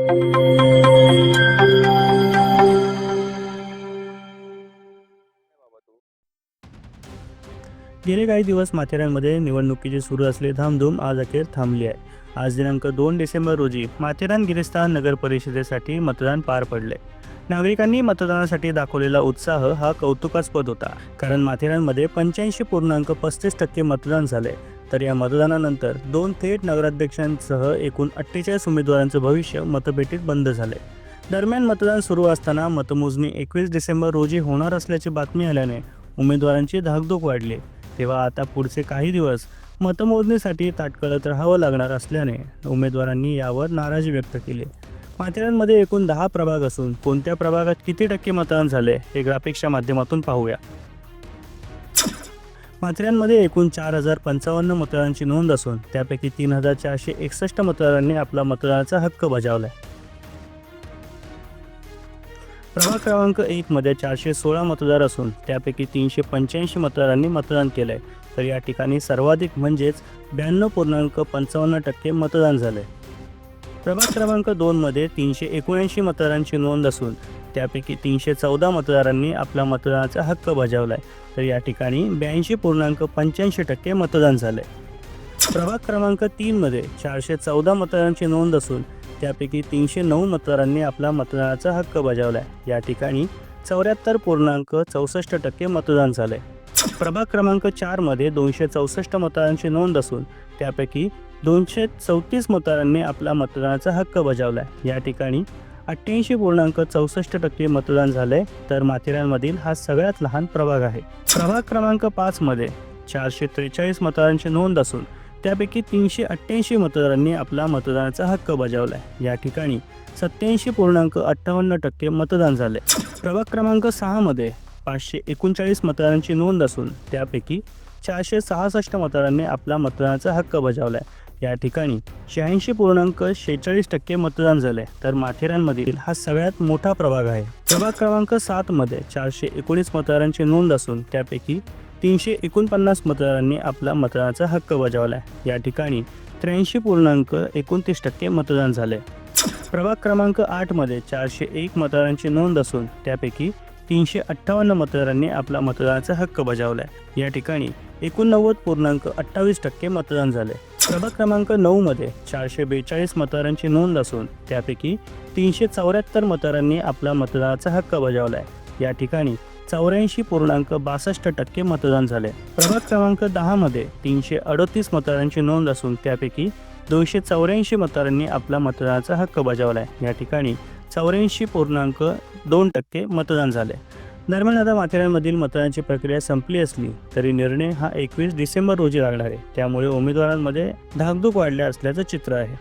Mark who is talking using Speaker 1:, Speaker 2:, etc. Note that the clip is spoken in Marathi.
Speaker 1: गेले काही दिवस माथेरानमध्ये निवडणुकीची सुरू असलेली धामधूम आज अखेर थांबली आहे. आज दिनांक 2 डिसेंबर रोजी माथेरान गिरिस्थान नगर परिषदेसाठी मतदान पार पडले. नागरिकांनी मतदानासाठी दाखवलेला उत्साह हा कौतुकास्पद होता. कारण माथेरानमध्ये 85.35% मतदान झाले. तर या मतदानानंतर 2 थेट नगराध्यक्षांसह एकूण 48 उमेदवारांचं भविष्य मतपेटीत बंद झाले. दरम्यान मतदान सुरू असताना मतमोजणी 21 डिसेंबर रोजी होणार असल्याची बातमी आल्याने उमेदवारांची धाकधूक वाढली. तेव्हा आता पुढचे काही दिवस मतमोजणीसाठी ताटकळत राहावं लागणार असल्याने उमेदवारांनी यावर नाराजी व्यक्त केली. माथेरानमध्ये एकूण 10 प्रभाग असून कोणत्या प्रभागात किती टक्के मतदान झाले हे ग्राफिक्सच्या माध्यमातून पाहूया. माथेरानमध्ये एकूण 4055 मतदारांची नोंद असून त्यापैकी 3461 मतदारांनी आपला मतदानाचा हक्क बजावलाय. प्रभाग क्रमांक 1 मध्ये 416 मतदार असून त्यापैकी 385 मतदारांनी मतदान केलंय. तर या ठिकाणी सर्वाधिक म्हणजेच 92.55% मतदान झाले. प्रभाग क्रमांक 2 मध्ये 379 मतदारांची नोंद असून त्यापैकी 314 मतदारांनी आपला मतदानाचा हक्क बजावलाय. तर या ठिकाणी 82.85% मतदान झाले. प्रभाग क्रमांक 3 मध्ये 414 मतदारांची नोंद असून त्यापैकी 309 मतदारांनी आपला मतदानाचा हक्क बजावलाय. या ठिकाणी 74.64% मतदान झाले. प्रभाग क्रमांक 4 मध्ये 264 मतदारांची नोंद असून त्यापैकी 234 मतदारांनी आपला मतदानाचा हक्क बजावलाय. या ठिकाणी 88.64% मतदान झाले. तर माथेरानमधील हा सगळ्यात लहान प्रभाग आहे. प्रभाग क्रमांक 5 मध्ये 443 मतदारांची नोंद असून त्यापैकी 388 मतदारांनी आपला मतदानाचा हक्क बजावलाय. या ठिकाणी 87.58% मतदान झाले. प्रभाग क्रमांक 6 मध्ये 539 मतदारांची नोंद असून त्यापैकी 466 मतदारांनी आपला मतदानाचा हक्क बजावलाय. या ठिकाणी 86.46% मतदान झाले. तर माथेरानमधील हा सगळ्यात मोठा प्रभाग आहे. प्रभाग क्रमांक 7 मध्ये 419 मतदारांची नोंद असून त्यापैकी 349 मतदारांनी आपला मतदानाचा हक्क बजावलाय. या ठिकाणी 83.29% मतदान झाले. प्रभाग क्रमांक 8 मध्ये 401 मतदारांची नोंद असून त्यापैकी 358 मतदारांनी आपला मतदानाचा हक्क बजावलाय. या ठिकाणी 89.28% मतदान झाले. प्रभाग क्रमांक 9 मध्ये 442 मतदारांची नोंद असून त्यापैकी 374 मतदारांनी आपला मतदानाचा हक्क बजावलाय. या ठिकाणी 84.62% मतदान झाले. प्रभाग क्रमांक 10 मध्ये 338 मतदारांची नोंद असून त्यापैकी 284 मतदारांनी आपला मतदानाचा हक्क बजावलाय. या ठिकाणी 84.2% मतदान झाले. दरम्यान आता माथेरानमधील मतदानाची प्रक्रिया संपली असली तरी निर्णय हा 21 डिसेंबर रोजी लागणार आहे. त्यामुळे उमेदवारांमध्ये धाकधूक वाढल्या असल्याचं चित्र आहे.